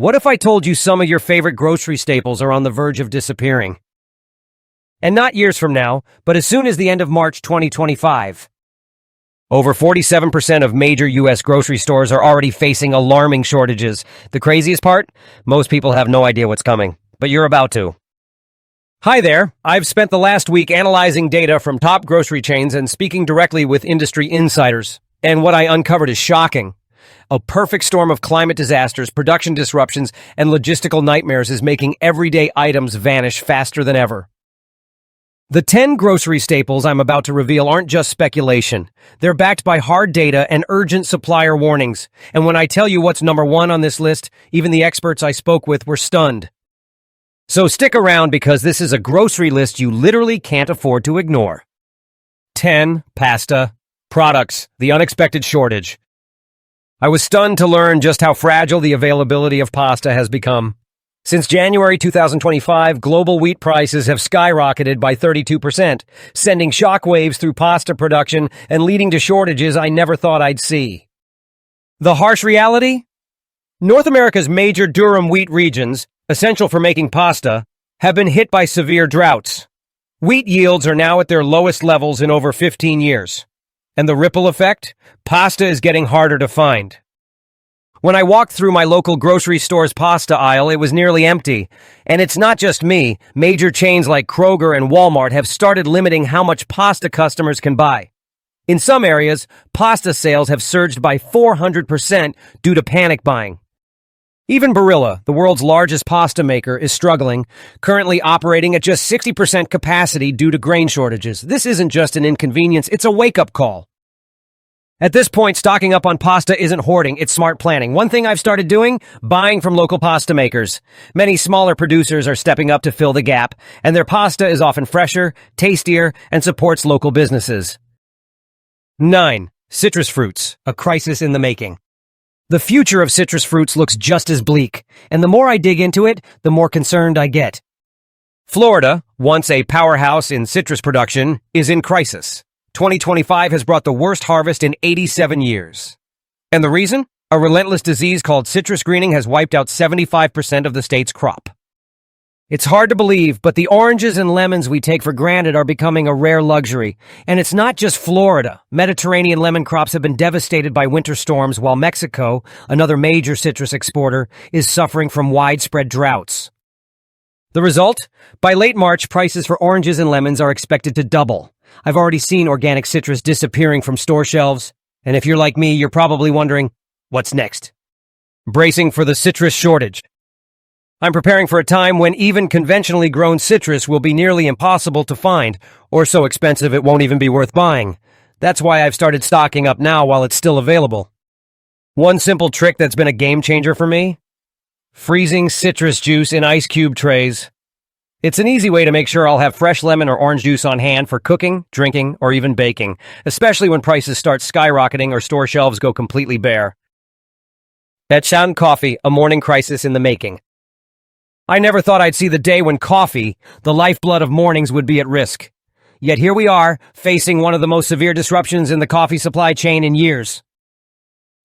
What if I told you some of your favorite grocery staples are on the verge of disappearing? And not years from now, but as soon as the end of March 2025. Over 47% of major U.S. grocery stores are already facing alarming shortages. The craziest part? Most people have no idea what's coming, but you're about to. Hi there. I've spent the last week analyzing data from top grocery chains and speaking directly with industry insiders. And what I uncovered is shocking. A perfect storm of climate disasters, production disruptions, and logistical nightmares is making everyday items vanish faster than ever. The 10 grocery staples I'm about to reveal aren't just speculation. They're backed by hard data and urgent supplier warnings. And when I tell you what's number one on this list, even the experts I spoke with were stunned. So stick around because this is a grocery list you literally can't afford to ignore. 10. Pasta. Products. The unexpected shortage. I was stunned to learn just how fragile the availability of pasta has become. Since January 2025, global wheat prices have skyrocketed by 32%, sending shockwaves through pasta production and leading to shortages I never thought I'd see. The harsh reality? North America's major durum wheat regions, essential for making pasta, have been hit by severe droughts. Wheat yields are now at their lowest levels in over 15 years. And the ripple effect? Pasta is getting harder to find. When I walked through my local grocery store's pasta aisle, it was nearly empty. And it's not just me. Major chains like Kroger and Walmart have started limiting how much pasta customers can buy. In some areas, pasta sales have surged by 400% due to panic buying. Even Barilla, the world's largest pasta maker, is struggling, currently operating at just 60% capacity due to grain shortages. This isn't just an inconvenience, it's a wake-up call. At this point, stocking up on pasta isn't hoarding, it's smart planning. One thing I've started doing? Buying from local pasta makers. Many smaller producers are stepping up to fill the gap, and their pasta is often fresher, tastier, and supports local businesses. 9. Citrus fruits, a crisis in the making. The future of citrus fruits looks just as bleak, and the more I dig into it, the more concerned I get. Florida, once a powerhouse in citrus production, is in crisis. 2025 has brought the worst harvest in 87 years. And the reason? A relentless disease called citrus greening has wiped out 75% of the state's crop. It's hard to believe, but the oranges and lemons we take for granted are becoming a rare luxury. And it's not just Florida. Mediterranean lemon crops have been devastated by winter storms, while Mexico, another major citrus exporter, is suffering from widespread droughts. The result? By late March, prices for oranges and lemons are expected to double. I've already seen organic citrus disappearing from store shelves, and if you're like me, you're probably wondering, what's next? Bracing for the citrus shortage. I'm preparing for a time when even conventionally grown citrus will be nearly impossible to find, or so expensive it won't even be worth buying. That's why I've started stocking up now while it's still available. One simple trick that's been a game changer for me? Freezing citrus juice in ice cube trays. It's an easy way to make sure I'll have fresh lemon or orange juice on hand for cooking, drinking, or even baking, especially when prices start skyrocketing or store shelves go completely bare. Betchan Coffee, a morning crisis in the making. I never thought I'd see the day when coffee, the lifeblood of mornings, would be at risk. Yet here we are, facing one of the most severe disruptions in the coffee supply chain in years.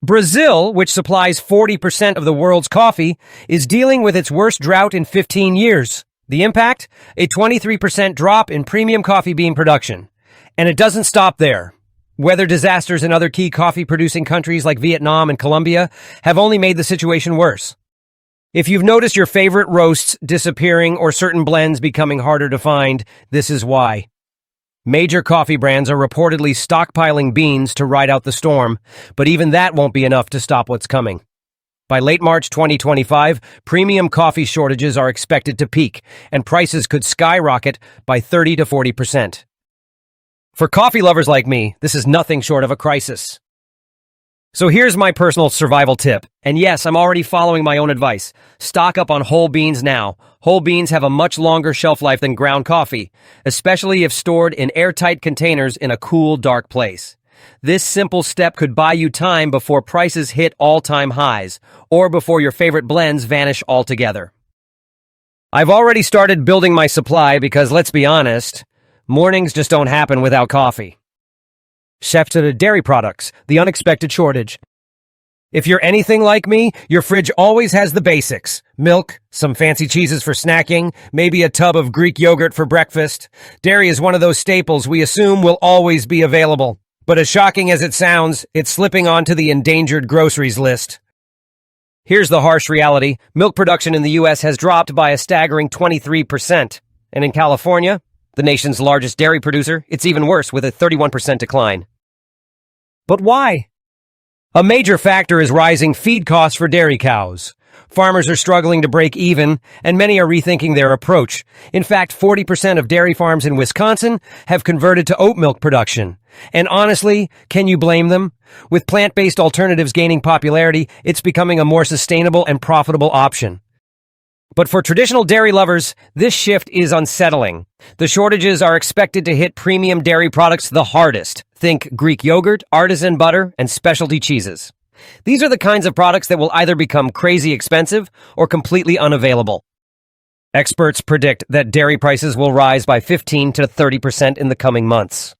Brazil, which supplies 40% of the world's coffee, is dealing with its worst drought in 15 years. The impact? A 23% drop in premium coffee bean production. And it doesn't stop there. Weather disasters in other key coffee-producing countries like Vietnam and Colombia have only made the situation worse. If you've noticed your favorite roasts disappearing or certain blends becoming harder to find, this is why. Major coffee brands are reportedly stockpiling beans to ride out the storm, but even that won't be enough to stop what's coming. By late March 2025, premium coffee shortages are expected to peak, and prices could skyrocket by 30 to 40%. For coffee lovers like me, this is nothing short of a crisis. So here's my personal survival tip. And yes, I'm already following my own advice. Stock up on whole beans now. Whole beans have a much longer shelf life than ground coffee, especially if stored in airtight containers in a cool, dark place. This simple step could buy you time before prices hit all-time highs, or before your favorite blends vanish altogether. I've already started building my supply because, let's be honest, mornings just don't happen without coffee. Chef to the dairy products, the unexpected shortage. If you're anything like me, your fridge always has the basics. Milk, some fancy cheeses for snacking, maybe a tub of Greek yogurt for breakfast. Dairy is one of those staples we assume will always be available. But as shocking as it sounds, it's slipping onto the endangered groceries list. Here's the harsh reality. Milk production in the U.S. has dropped by a staggering 23%. And in California, the nation's largest dairy producer, it's even worse with a 31% decline. But why? A major factor is rising feed costs for dairy cows. Farmers are struggling to break even, and many are rethinking their approach. In fact, 40% of dairy farms in Wisconsin have converted to oat milk production. And honestly, can you blame them? With plant-based alternatives gaining popularity, it's becoming a more sustainable and profitable option. But for traditional dairy lovers, this shift is unsettling. The shortages are expected to hit premium dairy products the hardest. Think Greek yogurt, artisan butter, and specialty cheeses. These are the kinds of products that will either become crazy expensive or completely unavailable. Experts predict that dairy prices will rise by 15 to 30% in the coming months.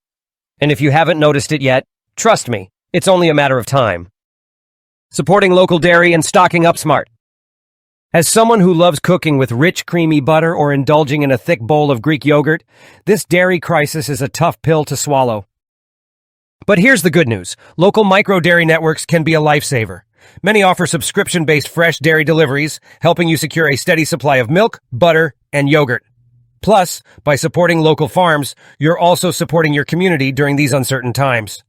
And if you haven't noticed it yet, trust me, it's only a matter of time. Supporting local dairy and stocking up smart. As someone who loves cooking with rich, creamy butter or indulging in a thick bowl of Greek yogurt, this dairy crisis is a tough pill to swallow. But here's the good news. Local micro-dairy networks can be a lifesaver. Many offer subscription-based fresh dairy deliveries, helping you secure a steady supply of milk, butter, and yogurt. Plus, by supporting local farms, you're also supporting your community during these uncertain times.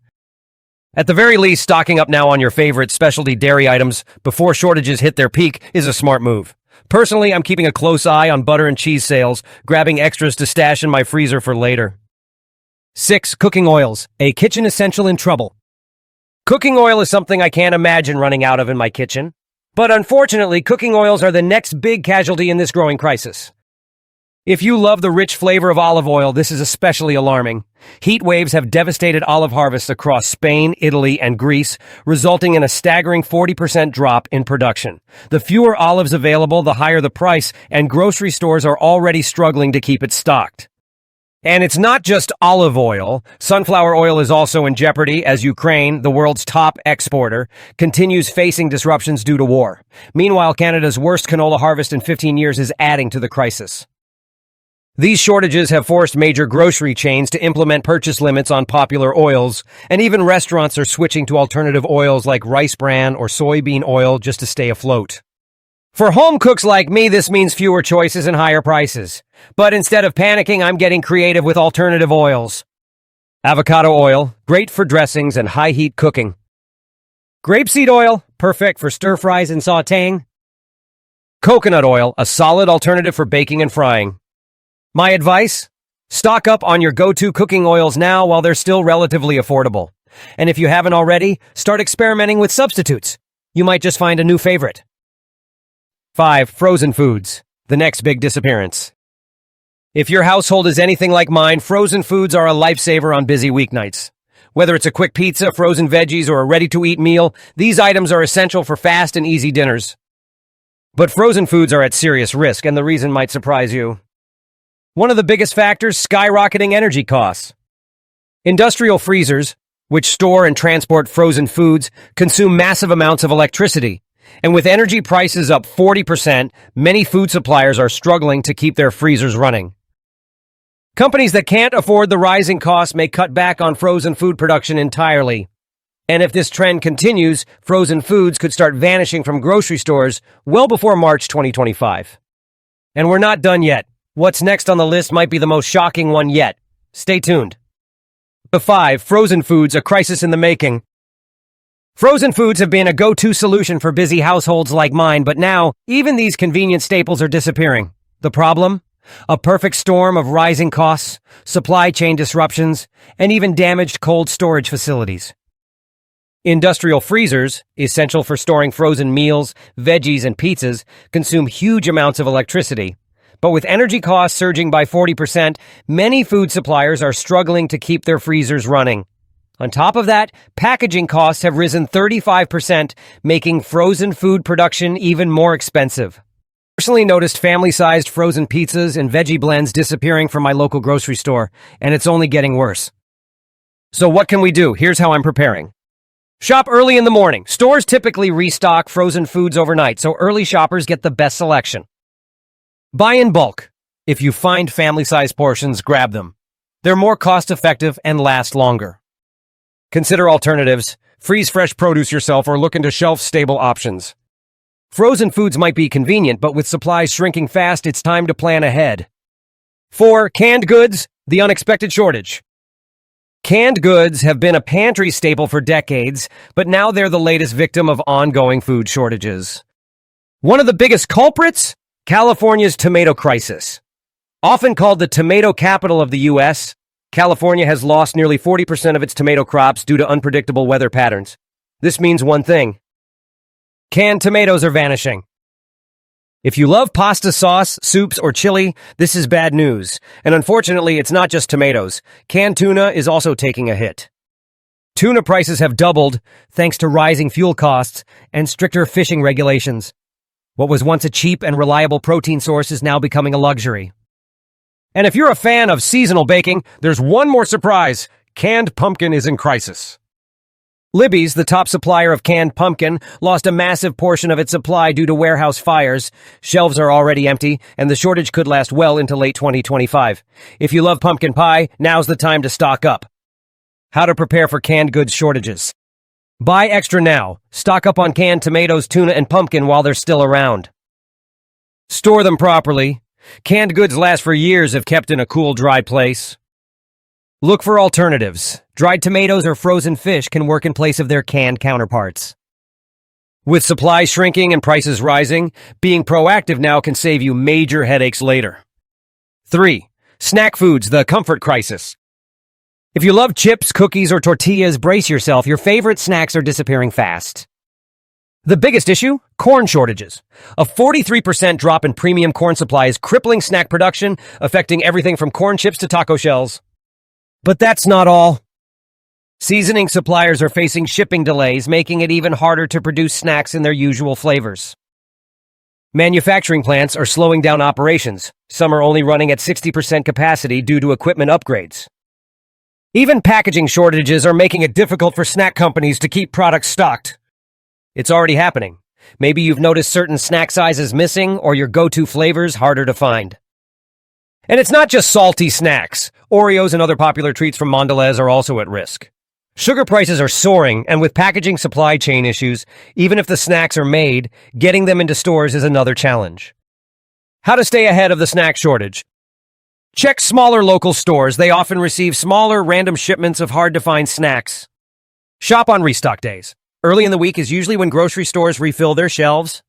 At the very least, stocking up now on your favorite specialty dairy items before shortages hit their peak is a smart move. Personally, I'm keeping a close eye on butter and cheese sales, grabbing extras to stash in my freezer for later. 6. Cooking oils, a kitchen essential in trouble. Cooking oil is something I can't imagine running out of in my kitchen. But unfortunately, cooking oils are the next big casualty in this growing crisis. If you love the rich flavor of olive oil, this is especially alarming. Heat waves have devastated olive harvests across Spain, Italy, and Greece, resulting in a staggering 40% drop in production. The fewer olives available, the higher the price, and grocery stores are already struggling to keep it stocked. And it's not just olive oil. Sunflower oil is also in jeopardy as Ukraine, the world's top exporter, continues facing disruptions due to war. Meanwhile, Canada's worst canola harvest in 15 years is adding to the crisis. These shortages have forced major grocery chains to implement purchase limits on popular oils, and even restaurants are switching to alternative oils like rice bran or soybean oil just to stay afloat. For home cooks like me, this means fewer choices and higher prices. But instead of panicking, I'm getting creative with alternative oils. Avocado oil, great for dressings and high-heat cooking. Grapeseed oil, perfect for stir-fries and sautéing. Coconut oil, a solid alternative for baking and frying. My advice? Stock up on your go-to cooking oils now while they're still relatively affordable. And if you haven't already, start experimenting with substitutes. You might just find a new favorite. 5. Frozen foods, the next big disappearance. If your household is anything like mine, frozen foods are a lifesaver on busy weeknights. Whether it's a quick pizza, frozen veggies, or a ready-to-eat meal, these items are essential for fast and easy dinners. But frozen foods are at serious risk, and the reason might surprise you. One of the biggest factors, skyrocketing energy costs. Industrial freezers, which store and transport frozen foods, consume massive amounts of electricity. And with energy prices up 40%, many food suppliers are struggling to keep their freezers running. Companies that can't afford the rising costs may cut back on frozen food production entirely. And if this trend continues, frozen foods could start vanishing from grocery stores well before March 2025. And we're not done yet. What's next on the list might be the most shocking one yet. Stay tuned. 5. Frozen foods, a crisis in the making. Frozen foods have been a go-to solution for busy households like mine, but now, even these convenient staples are disappearing. The problem? A perfect storm of rising costs, supply chain disruptions, and even damaged cold storage facilities. Industrial freezers, essential for storing frozen meals, veggies, and pizzas, consume huge amounts of electricity. But with energy costs surging by 40%, many food suppliers are struggling to keep their freezers running. On top of that, packaging costs have risen 35%, making frozen food production even more expensive. I personally noticed family-sized frozen pizzas and veggie blends disappearing from my local grocery store, and it's only getting worse. So what can we do? Here's how I'm preparing. Shop early in the morning. Stores typically restock frozen foods overnight, so early shoppers get the best selection. Buy in bulk. If you find family-sized portions, grab them. They're more cost-effective and last longer. Consider alternatives. Freeze fresh produce yourself or look into shelf-stable options. Frozen foods might be convenient, but with supplies shrinking fast, it's time to plan ahead. 4. Canned goods, the unexpected shortage. Canned goods have been a pantry staple for decades, but now they're the latest victim of ongoing food shortages. One of the biggest culprits? California's tomato crisis. Often called the tomato capital of the U.S., California has lost nearly 40% of its tomato crops due to unpredictable weather patterns. This means one thing. Canned tomatoes are vanishing. If you love pasta sauce, soups, or chili, this is bad news. And unfortunately, it's not just tomatoes. Canned tuna is also taking a hit. Tuna prices have doubled thanks to rising fuel costs and stricter fishing regulations. What was once a cheap and reliable protein source is now becoming a luxury. And if you're a fan of seasonal baking, there's one more surprise. Canned pumpkin is in crisis. Libby's, the top supplier of canned pumpkin, lost a massive portion of its supply due to warehouse fires. Shelves are already empty, and the shortage could last well into late 2025. If you love pumpkin pie, now's the time to stock up. How to prepare for canned goods shortages. Buy extra now. Stock up on canned tomatoes, tuna, and pumpkin while they're still around. Store them properly. Canned goods last for years if kept in a cool, dry place. Look for alternatives. Dried tomatoes or frozen fish can work in place of their canned counterparts. With supplies shrinking and prices rising, being proactive now can save you major headaches later. 3. Snack foods, the comfort crisis. If you love chips, cookies, or tortillas, brace yourself. Your favorite snacks are disappearing fast. The biggest issue? Corn shortages. A 43% drop in premium corn supply is crippling snack production, affecting everything from corn chips to taco shells. But that's not all. Seasoning suppliers are facing shipping delays, making it even harder to produce snacks in their usual flavors. Manufacturing plants are slowing down operations. Some are only running at 60% capacity due to equipment upgrades. Even packaging shortages are making it difficult for snack companies to keep products stocked. It's already happening. Maybe you've noticed certain snack sizes missing or your go-to flavors harder to find. And it's not just salty snacks. Oreos and other popular treats from Mondelez are also at risk. Sugar prices are soaring, and with packaging supply chain issues, even if the snacks are made, getting them into stores is another challenge. How to stay ahead of the snack shortage. Check smaller local stores. They often receive smaller, random shipments of hard-to-find snacks. Shop on restock days. Early in the week is usually when grocery stores refill their shelves.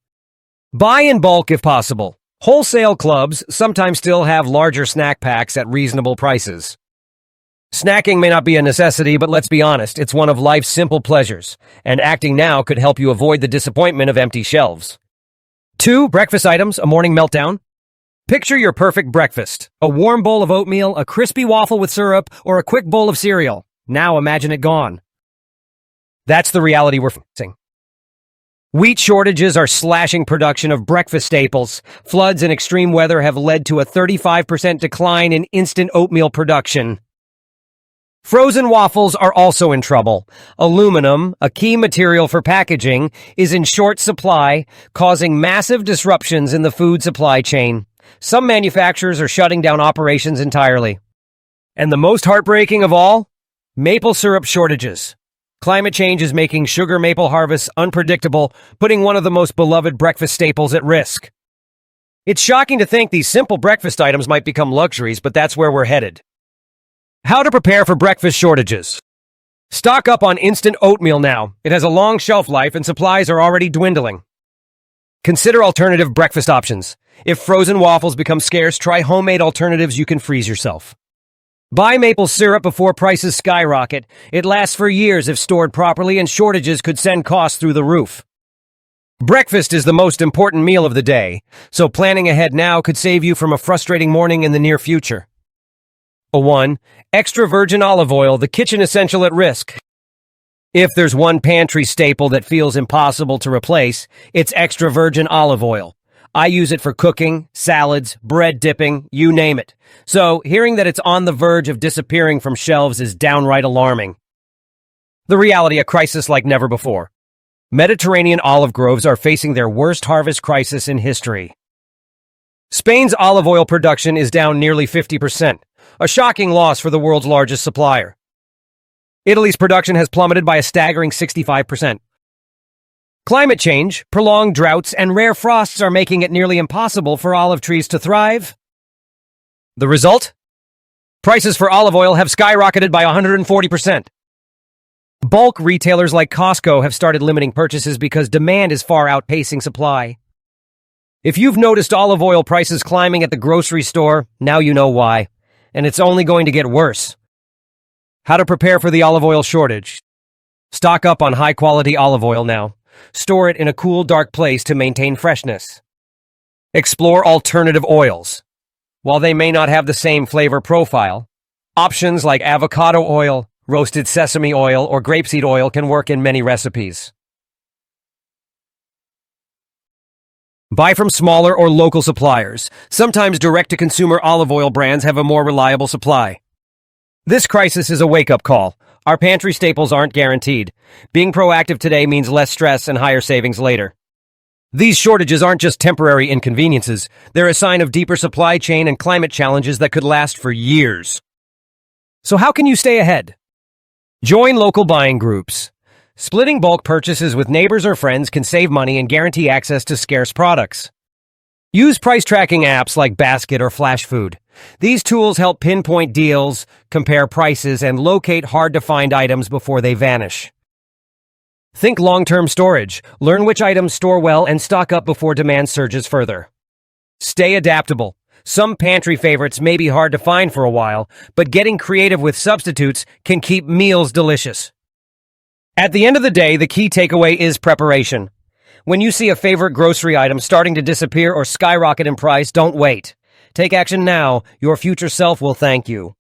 Buy in bulk if possible. Wholesale clubs sometimes still have larger snack packs at reasonable prices. Snacking may not be a necessity, but let's be honest, it's one of life's simple pleasures, and acting now could help you avoid the disappointment of empty shelves. 2. Breakfast items, a morning meltdown. Picture your perfect breakfast. A warm bowl of oatmeal, a crispy waffle with syrup, or a quick bowl of cereal. Now imagine it gone. That's the reality we're facing. Wheat shortages are slashing production of breakfast staples. Floods and extreme weather have led to a 35% decline in instant oatmeal production. Frozen waffles are also in trouble. Aluminum, a key material for packaging, is in short supply, causing massive disruptions in the food supply chain. Some manufacturers are shutting down operations entirely. And the most heartbreaking of all? Maple syrup shortages. Climate change is making sugar maple harvests unpredictable, putting one of the most beloved breakfast staples at risk. It's shocking to think these simple breakfast items might become luxuries, but that's where we're headed. How to prepare for breakfast shortages. Stock up on instant oatmeal now. It has a long shelf life and supplies are already dwindling. Consider alternative breakfast options. If frozen waffles become scarce, try homemade alternatives you can freeze yourself. Buy maple syrup before prices skyrocket. It lasts for years if stored properly, and shortages could send costs through the roof. Breakfast is the most important meal of the day, so planning ahead now could save you from a frustrating morning in the near future. 1. Extra virgin olive oil, the kitchen essential at risk. If there's one pantry staple that feels impossible to replace, it's extra virgin olive oil. I use it for cooking, salads, bread dipping, you name it. So, hearing that it's on the verge of disappearing from shelves is downright alarming. The reality, a crisis like never before. Mediterranean olive groves are facing their worst harvest crisis in history. Spain's olive oil production is down nearly 50%, a shocking loss for the world's largest supplier. Italy's production has plummeted by a staggering 65%. Climate change, prolonged droughts, and rare frosts are making it nearly impossible for olive trees to thrive. The result? Prices for olive oil have skyrocketed by 140%. Bulk retailers like Costco have started limiting purchases because demand is far outpacing supply. If you've noticed olive oil prices climbing at the grocery store, now you know why, and it's only going to get worse. How to prepare for the olive oil shortage. Stock up on high-quality olive oil now. Store it in a cool, dark place to maintain freshness. Explore alternative oils. While they may not have the same flavor profile, options like avocado oil, roasted sesame oil, or grapeseed oil can work in many recipes. Buy from smaller or local suppliers. Sometimes direct-to-consumer olive oil brands have a more reliable supply. This crisis is a wake-up call. Our pantry staples aren't guaranteed. Being proactive today means less stress and higher savings later. These shortages aren't just temporary inconveniences. They're a sign of deeper supply chain and climate challenges that could last for years. So how can you stay ahead? Join local buying groups. Splitting bulk purchases with neighbors or friends can save money and guarantee access to scarce products. Use price tracking apps like Basket or Flash Food. These tools help pinpoint deals, compare prices, and locate hard-to-find items before they vanish. Think long-term storage. Learn which items store well and stock up before demand surges further. Stay adaptable. Some pantry favorites may be hard to find for a while, but getting creative with substitutes can keep meals delicious. At the end of the day, the key takeaway is preparation. When you see a favorite grocery item starting to disappear or skyrocket in price, don't wait. Take action now. Your future self will thank you.